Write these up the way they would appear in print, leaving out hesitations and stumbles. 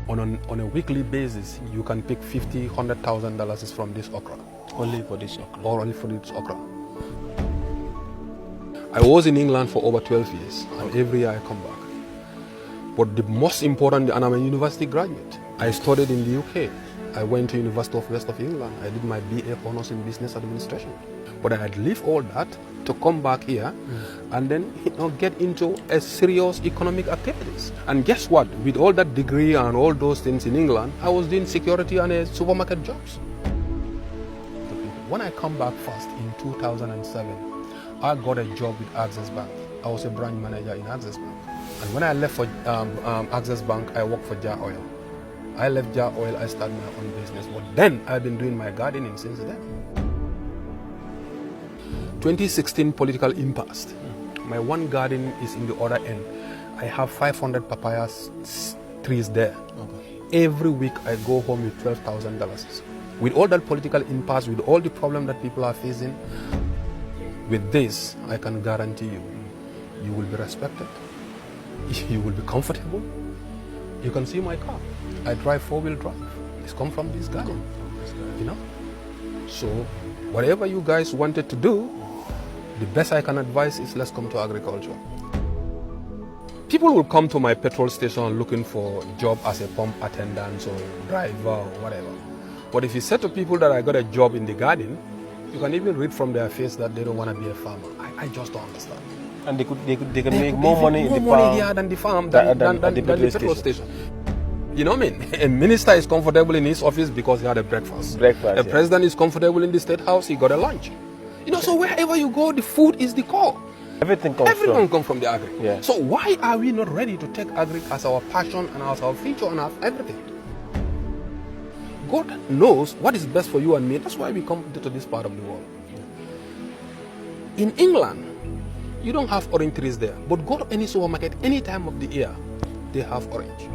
On a weekly basis, you can pick $50,000, $100,000 from this okra. Only for this okra? Or only for this okra. I was in England for over 12 years, and every year I come back. But the most important, and I'm a university graduate. I studied in the UK. I went to University of West of England. I did my BA Honours in Business Administration. But I had left all that to come back here and then get into a serious economic activities. And guess what? With all that degree and all those things in England, I was doing security and supermarket jobs. When I come back first in 2007, I got a job with Access Bank. I was a branch manager in Access Bank. And when I left for Access Bank, I worked for Jar Oil. I left Jar Oil, I started my own business. But then I've been doing my gardening since then. 2016 political impasse. My one garden is in the other end. I have 500 papaya trees there. Okay. Every week I go home with $12,000. With all that political impasse, with all the problems that people are facing, with this, I can guarantee you, you will be respected. You will be comfortable. You can see my car. I drive 4-wheel drive. It's come from this garden, So, whatever you guys wanted to do, the best I can advise is let's come to agriculture. People will come to my petrol station looking for a job as a pump attendant or driver or whatever. But if you say to people that I got a job in the garden, you can even read from their face that they don't want to be a farmer. I just don't understand. And they can make more money in the farm here than the farm than the petrol station. You know what I mean? A minister is comfortable in his office because he had a breakfast. A president is comfortable in the state house, he got a lunch. So wherever you go, the food is the core. Everything comes from the agri. Yeah. So why are we not ready to take agri as our passion and as our future and as everything? God knows what is best for you and me. That's why we come to this part of the world. In England, you don't have orange trees there. But go to any supermarket, any time of the year, they have orange.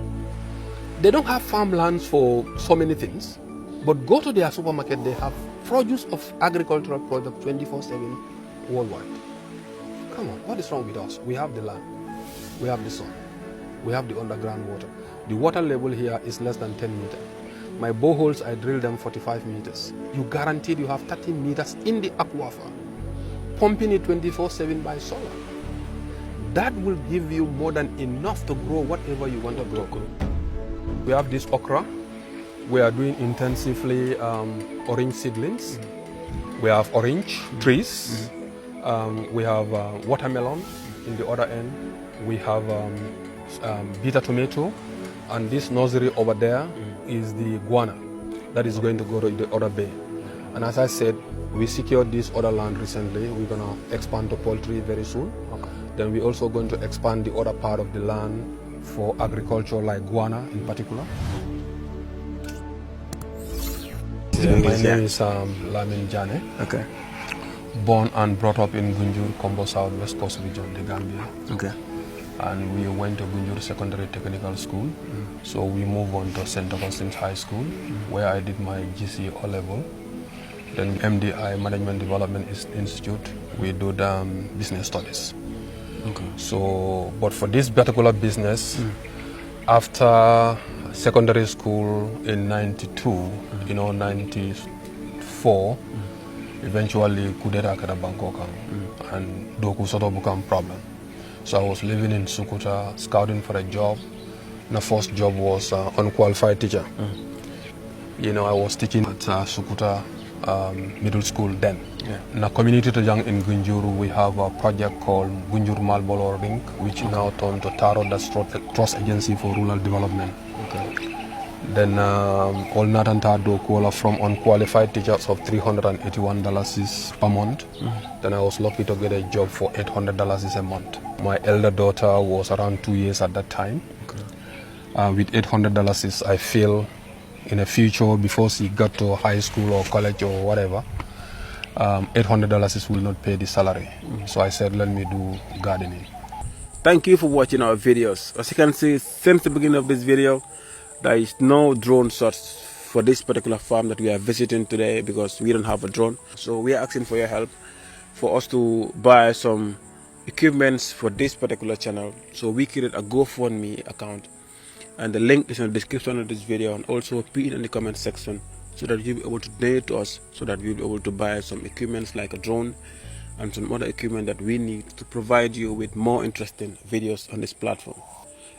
They don't have farmlands for so many things. But go to their supermarket, they have produce of agricultural products 24/7 worldwide. Come on, what is wrong with us? We have the land, we have the sun, we have the underground water. The water level here is less than 10 meters. My boreholes, I drill them 45 meters. You guaranteed you have 30 meters in the aquifer, pumping it 24/7 by solar. That will give you more than enough to grow whatever you want to grow. We have this okra. We are doing intensively orange seedlings. We have orange trees. We have watermelon in the other end. We have bitter tomato. And this nursery over there is the guana that is going to go to the other bay. And as I said, we secured this other land recently. We're going to expand to poultry very soon. Okay. Then we're also going to expand the other part of the land for agriculture, like guana in particular. My name is Lamin Jane. Okay. Born and brought up in Gunjur, Kombo South West Coast region, the Gambia. Okay. And we went to Gunjur Secondary Technical School. So we moved on to St. Augustine's High School, where I did my GCE O-level. Then MDI, Management Development Institute, we do the business studies. Okay. So, but for this particular business, after secondary school in 92, 94, eventually Kudera Kada Bangkok and Doku Soto become problem. So I was living in Sukuta, scouting for a job. My first job was unqualified teacher. I was teaching at Sukuta middle school then. Yeah. In the community to young in Gunjur, we have a project called Gunjur Malbolo Ring, which now turned to Taro, that's Trust Agency for Rural Development. Okay. Then all Natanta Dokuola from unqualified teachers of $381 per month. Then I was lucky to get a job for $800 a month. My elder daughter was around 2 years at that time. Okay. With $800, I feel in the future, before she got to high school or college or whatever, $800 will not pay the salary. So I said, let me do gardening. Thank you for watching our videos. As you can see, since the beginning of this video, there is no drone shots for this particular farm that we are visiting today because we don't have a drone. So we are asking for your help for us to buy some equipments for this particular channel. So we created a GoFundMe account and the link is in the description of this video, and also put it in the comment section so that you'll be able to donate to us, so that we'll be able to buy some equipments like a drone and some other equipment that we need to provide you with more interesting videos on this platform.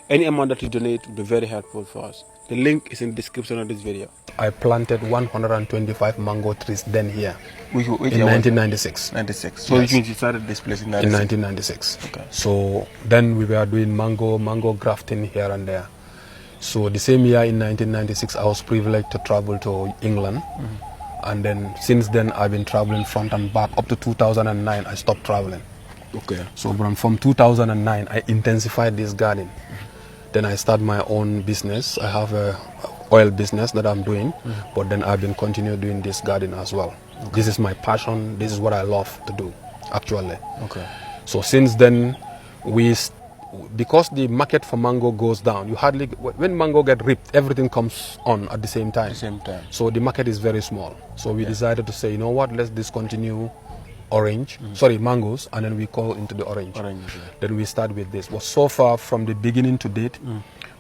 Any amount that you donate will be very helpful for us. The link is in the description of this video. I planted 125 mango trees then here Which in year was it? 1996. 96. So Yes. which means you started this place in 96? In 1996. Okay. So then we were doing mango grafting here and there. So the same year in 1996, I was privileged to travel to England. And then since then, I've been traveling front and back. Up to 2009, I stopped traveling. Okay. So from 2009, I intensified this garden. Then I started my own business. I have a oil business that I'm doing, but then I've been continuing doing this garden as well. This is my passion. This is what I love to do, actually. Okay. So since then, because the market for mango goes down, when mango get ripped, everything comes on at the same time. At the same time. So the market is very small. So we decided to say, you know what, let's discontinue mangoes, and then we call into the orange. Oranges, yeah. Then we start with this. But so far, from the beginning to date,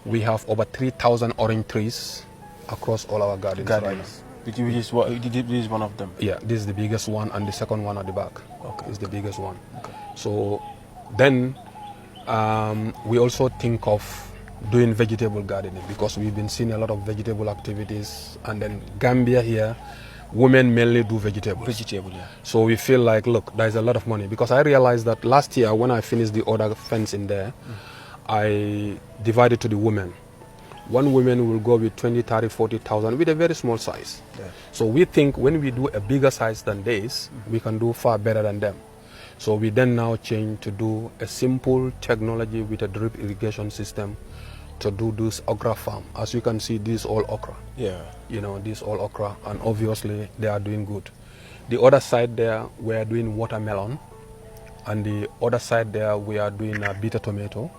we have over 3,000 orange trees across all our gardens. Right now. Which is one of them. Yeah, this is the biggest one, and the second one at the back is the biggest one. Okay. So then we also think of doing vegetable gardening, because we've been seeing a lot of vegetable activities, and then Gambia here, women mainly do vegetables. Vegetable, yeah. So we feel like, look, there's a lot of money, because I realized that last year when I finished the other fence in there, I divided to the women. One woman will go with 20, 30, 40,000 with a very small size. Yeah. So we think when we do a bigger size than this, we can do far better than them. So we then now change to do a simple technology with a drip irrigation system to do this okra farm. As you can see, this is all okra. Yeah. You know, this is all okra, and obviously they are doing good. The other side there, we are doing watermelon, and the other side there, we are doing bitter tomato.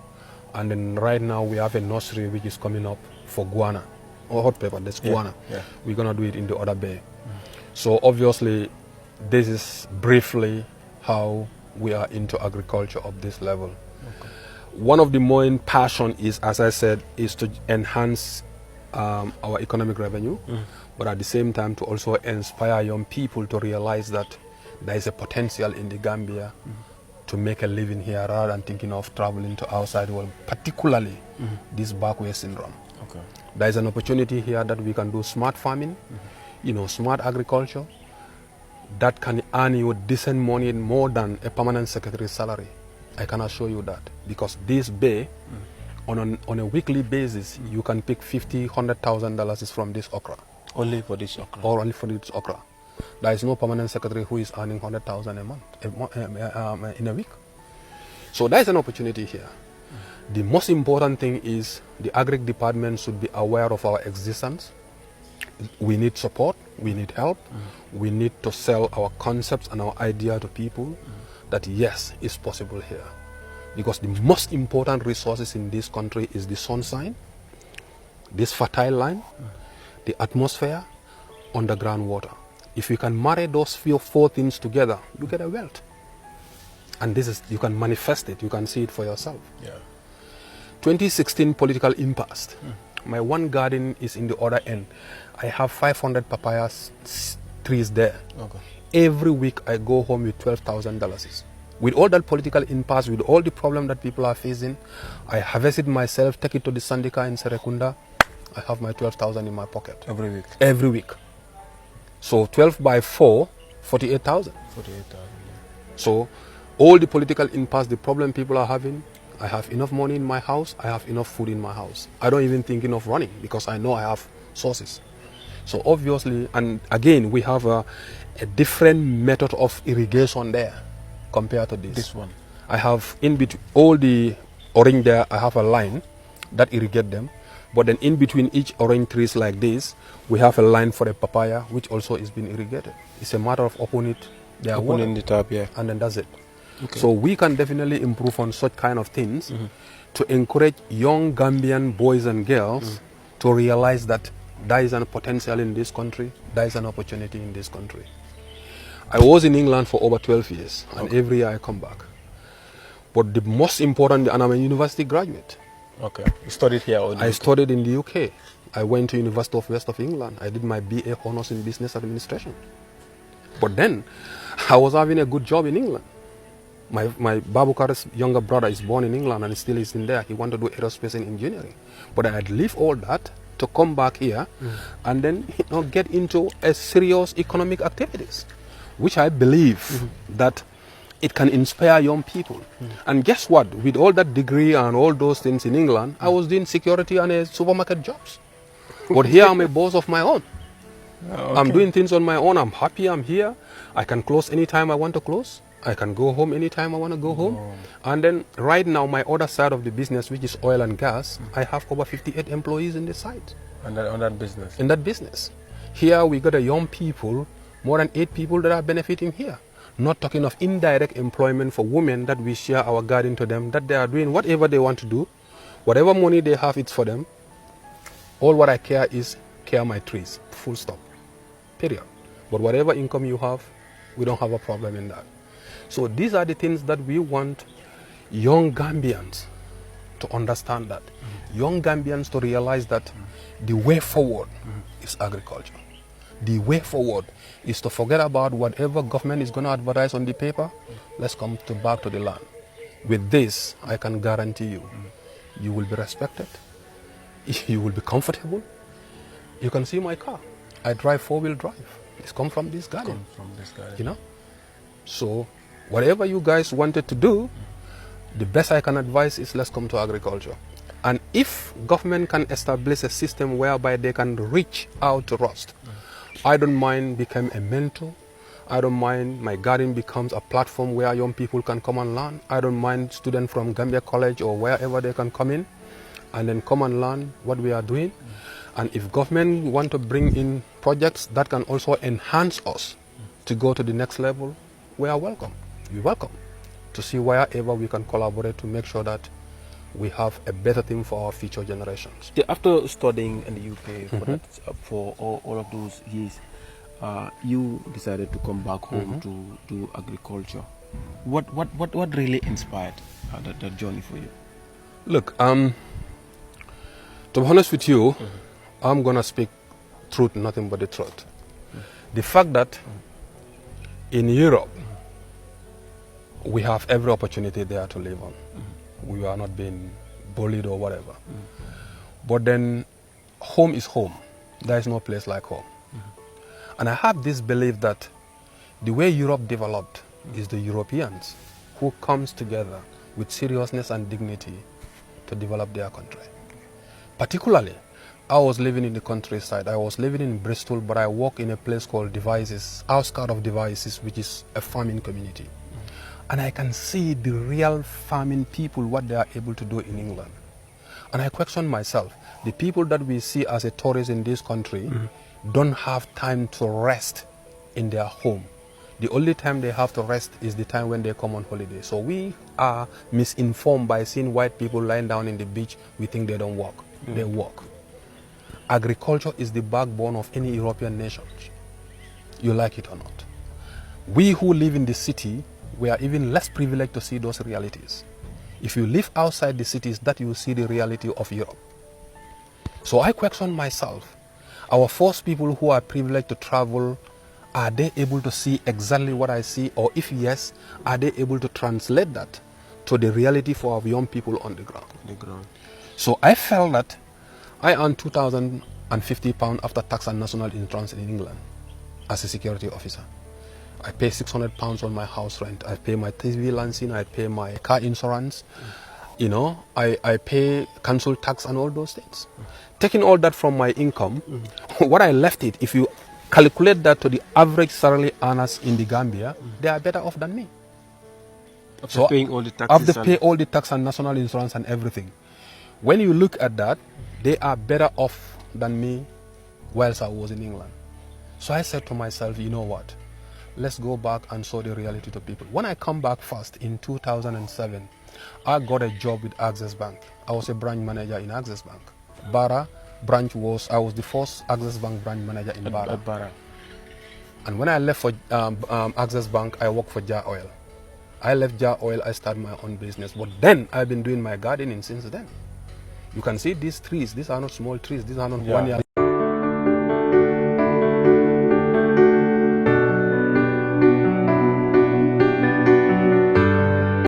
And then right now we have a nursery which is coming up for guana, or hot pepper, that's guana. Yeah. We're gonna do it in the other bay. So obviously, this is briefly how we are into agriculture of this level. Okay. One of the main passion is, as I said, is to enhance our economic revenue, but at the same time to also inspire young people to realize that there is a potential in the Gambia to make a living here, rather than thinking of traveling to outside world, particularly this backway syndrome. Okay. There is an opportunity here that we can do smart farming, smart agriculture, that can earn you decent money, more than a permanent secretary's salary. I can assure you that, because this bay, on a weekly basis, you can pick $50,000, $100,000 is from this okra. Only for this okra? Or only for this okra. There is no permanent secretary who is earning 100,000 in a week. So there is an opportunity here. The most important thing is the agri department should be aware of our existence. We need support, we need help, we need to sell our concepts and our idea to people that yes, it's possible here. Because the most important resources in this country is the sunshine, this fertile land, the atmosphere, underground water. If you can marry those four things together, you get a wealth. And this is, you can manifest it, you can see it for yourself. Yeah. 2016 political impasse. My one garden is in the other end. I have 500 papaya trees there. Okay. Every week I go home with $12,000. With all that political impasse, with all the problem that people are facing, I harvest it myself, take it to the Sandika in Serekunda. I have my 12,000 in my pocket. Every week? Every week. So 12 by 4, 48,000. 48,000. Yeah. So all the political impasse, the problem people are having, I have enough money in my house, I have enough food in my house. I don't even think of running, because I know I have sources. So obviously, and again, we have a different method of irrigation there compared to this. This one? I have in between all the orange there, I have a line that irrigate them. But then in between each orange trees like this, we have a line for a papaya, which also is being irrigated. It's a matter of opening the tap, yeah. And then that's it. Okay. So we can definitely improve on such kind of things to encourage young Gambian boys and girls to realize that there is a potential in this country, there is an opportunity in this country. I was in England for over 12 years, and every year I come back. But the most important, and I'm a university graduate, Okay. You studied here or in the I UK? studied in the UK. I went to University of West of England. I did my BA Honours in Business Administration. But then, I was having a good job in England. My Babukar's younger brother is born in England and still is in there. He wanted to do aerospace and engineering. But I had left all that to come back here and then get into a serious economic activities, which I believe that it can inspire young people. And guess what? With all that degree and all those things in England, I was doing security and supermarket jobs. But here I'm a boss of my own. Okay. I'm doing things on my own. I'm happy I'm here. I can close anytime I want to close. I can go home anytime I want to go home. And then right now, my other side of the business, which is oil and gas, I have over 58 employees in the site. And on that business? In that business. Here we got a young people, more than 8 people that are benefiting here. Not talking of indirect employment for women that we share our garden to them, that they are doing whatever they want to do. Whatever money they have, it's for them. All what I care is care my trees, full stop, period. But whatever income you have, we don't have a problem in that. So these are the things that we want young Gambians to understand that. Young Gambians to realize that the way forward is agriculture. The way forward is to forget about whatever government is going to advertise on the paper. Let's come back to the land. With this, I can guarantee you, you will be respected. You will be comfortable. You can see my car. I drive 4-wheel drive. It's come from this garden. So whatever you guys wanted to do, the best I can advise is let's come to agriculture. And if government can establish a system whereby they can reach out to us, I don't mind become a mentor. I don't mind my garden becomes a platform where young people can come and learn. I don't mind students from Gambia College or wherever they can come in and then come and learn what we are doing. And if government want to bring in projects that can also enhance us to go to the next level, we are welcome. We're welcome to see wherever we can collaborate to make sure that we have a better thing for our future generations. After studying in the UK for all of those years, you decided to come back home to do agriculture. What really inspired that journey for you? Look, to be honest with you, I'm gonna speak truth, nothing but the truth. The fact that in Europe we have every opportunity there to live on. We are not being bullied or whatever. But then home is home. There is no place like home. And I have this belief that the way Europe developed is the Europeans who comes together with seriousness and dignity to develop their country. Particularly, I was living in the countryside. I was living in Bristol, but I work in a place called Devizes, outskirts of Devizes, which is a farming community. And I can see the real farming people, what they are able to do in England. And I question myself, the people that we see as a tourist in this country don't have time to rest in their home. The only time they have to rest is the time when they come on holiday. So we are misinformed by seeing white people lying down in the beach. We think they don't work. They work. Agriculture is the backbone of any European nations. You like it or not. We who live in the city, we are even less privileged to see those realities. If you live outside the cities, that you see the reality of Europe. So I question myself, our first people who are privileged to travel, are they able to see exactly what I see? Or if yes, are they able to translate that to the reality for our young people on the ground? So I felt that I earned £2,050 after tax and national insurance in England as a security officer. I pay £600 on my house rent. I pay my TV licensing. I pay my car insurance. I pay council tax and all those things. Taking all that from my income, what I left it, if you calculate that to the average salary earners in the Gambia, they are better off than me. After paying all the taxes, after pay all the tax and national insurance and everything. When you look at that, they are better off than me whilst I was in England. So I said to myself, you know what? Let's go back and show the reality to people. When I come back first in 2007, I got a job with Access Bank. I was a branch manager in Access Bank. Barra branch I was the first Access Bank branch manager in Barra. And when I left for Access Bank, I worked for Jar Oil. I left Jar Oil, I started my own business. But then I've been doing my gardening since then. You can see these trees. These are not small trees. These are not Yeah, 1 year.